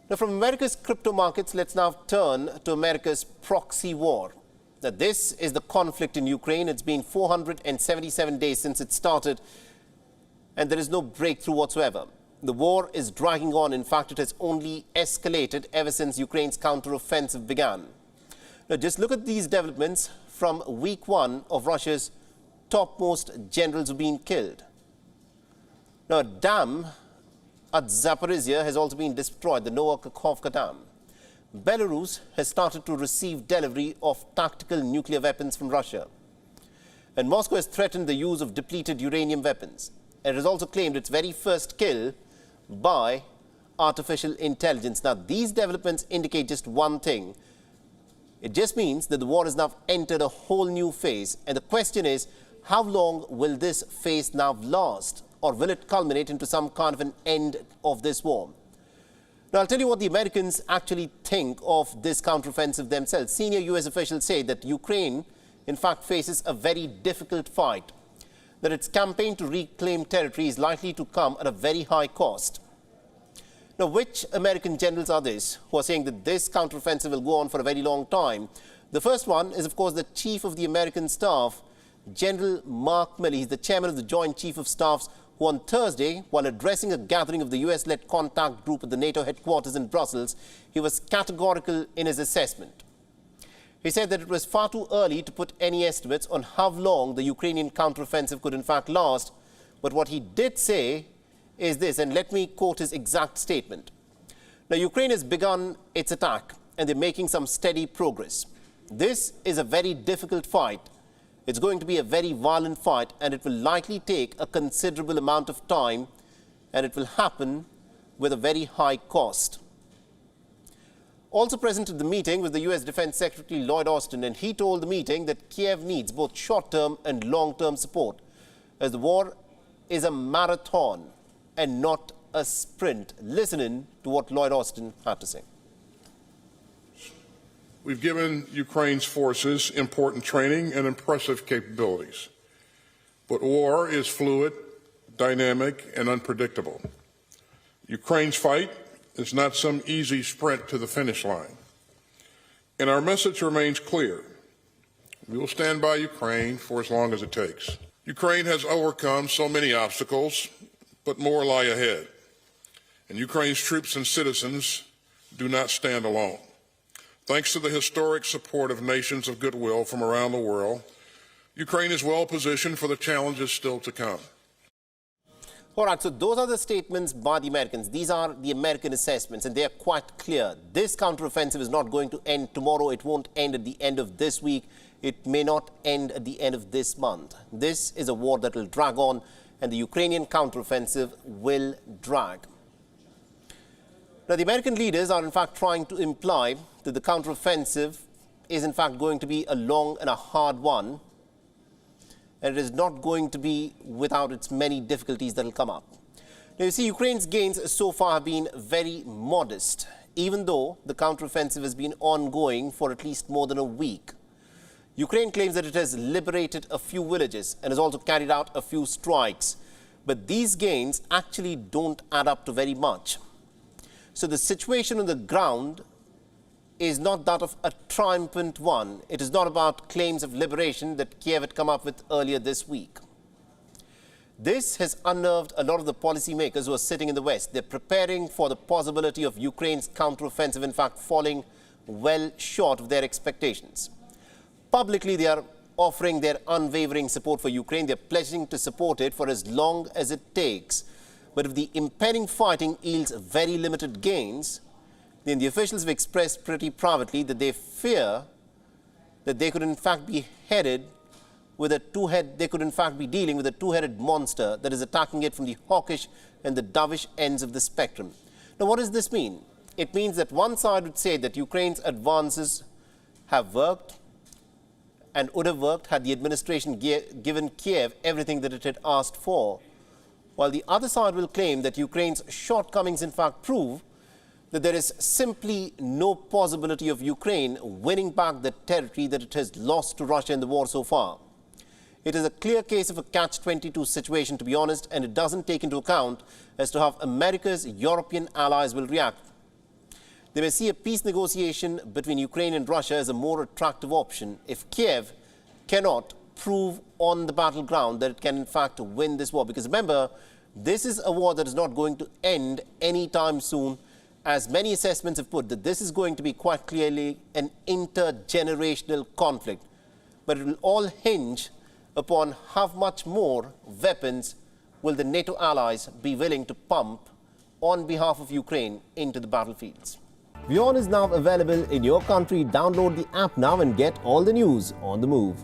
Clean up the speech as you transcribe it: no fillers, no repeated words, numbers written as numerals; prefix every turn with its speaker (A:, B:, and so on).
A: Now, from America's crypto markets, let's now turn to America's proxy war. Now, this is the conflict in Ukraine. It's been 477 days since it started, and there is no breakthrough whatsoever. The war is dragging on. In fact, it has only escalated ever since Ukraine's counteroffensive began. Now, just look at these developments from week one of Russia's topmost generals who have been killed. Now, a dam at Zaporizhia has also been destroyed, the Novokakhovka Dam. Belarus has started to receive delivery of tactical nuclear weapons from Russia. And Moscow has threatened the use of depleted uranium weapons. It has also claimed its very first kill by artificial intelligence. Now, these developments indicate just one thing. It just means that the war has now entered a whole new phase. And the question is, how long will this phase now last? Or will it culminate into some kind of an end of this war? Now, I'll tell you what the Americans actually think of this counteroffensive themselves. Senior U.S. officials say that Ukraine, in fact, faces a very difficult fight, that its campaign to reclaim territory is likely to come at a very high cost. Now, which American generals are these who are saying that this counteroffensive will go on for a very long time? The first one is, of course, the Chief of the American Staff, General Mark Milley. He's the chairman of the Joint Chief of Staffs, who on Thursday, while addressing a gathering of the US-led contact group at the NATO headquarters in Brussels, he was categorical in his assessment. He said that it was far too early to put any estimates on how long the Ukrainian counteroffensive could in fact last. But what he did say is this, and let me quote his exact statement. Now, Ukraine has begun its attack, and they're making some steady progress. This is a very difficult fight. It's going to be a very violent fight, and it will likely take a considerable amount of time, and it will happen with a very high cost. Also present at the meeting was the U.S. Defense Secretary Lloyd Austin, and he told the meeting that Kiev needs both short-term and long-term support, as the war is a marathon and not a sprint. Listen in to what Lloyd Austin had to say.
B: We've given Ukraine's forces important training and impressive capabilities. But war is fluid, dynamic, and unpredictable. Ukraine's fight is not some easy sprint to the finish line. And our message remains clear. We will stand by Ukraine for as long as it takes. Ukraine has overcome so many obstacles, but more lie ahead. And Ukraine's troops and citizens do not stand alone. Thanks to the historic support of nations of goodwill from around the world, Ukraine is well positioned for the challenges still to come.
A: All right, so those are the statements by the Americans. These are the American assessments, and they are quite clear. This counteroffensive is not going to end tomorrow. It won't end at the end of this week. It may not end at the end of this month. This is a war that will drag on, and the Ukrainian counteroffensive will drag. Now, the American leaders are in fact trying to imply that the counteroffensive is in fact going to be a long and a hard one, and it is not going to be without its many difficulties that will come up. Now, you see, Ukraine's gains so far have been very modest, even though the counteroffensive has been ongoing for at least more than a week. Ukraine claims that it has liberated a few villages and has also carried out a few strikes, but these gains actually don't add up to very much. So the situation on the ground is not that of a triumphant one. It is not about claims of liberation that Kiev had come up with earlier this week. This has unnerved a lot of the policymakers who are sitting in the West. They're preparing for the possibility of Ukraine's counteroffensive, in fact, falling well short of their expectations. Publicly, they are offering their unwavering support for Ukraine. They're pledging to support it for as long as it takes. But if the impending fighting yields very limited gains, then the officials have expressed pretty privately that they fear that they could in fact be headed with a they could in fact be dealing with a two-headed monster that is attacking it from the hawkish and the dovish ends of the spectrum. Now, what does this mean? It means that one side would say that Ukraine's advances have worked and would have worked had the administration given Kiev everything that it had asked for, while the other side will claim that Ukraine's shortcomings in fact prove that there is simply no possibility of Ukraine winning back the territory that it has lost to Russia in the war so far. It is a clear case of a catch-22 situation, to be honest, and it doesn't take into account as to how America's European allies will react. They may see a peace negotiation between Ukraine and Russia as a more attractive option if Kiev cannot prove on the battleground that it can in fact win this war. Because remember, this is a war that is not going to end anytime soon, as many assessments have put that this is going to be quite clearly an intergenerational conflict. But it will all hinge upon how much more weapons will the NATO allies be willing to pump on behalf of Ukraine into the battlefields. WION is now available in your country. Download the app now and get all the news on the move.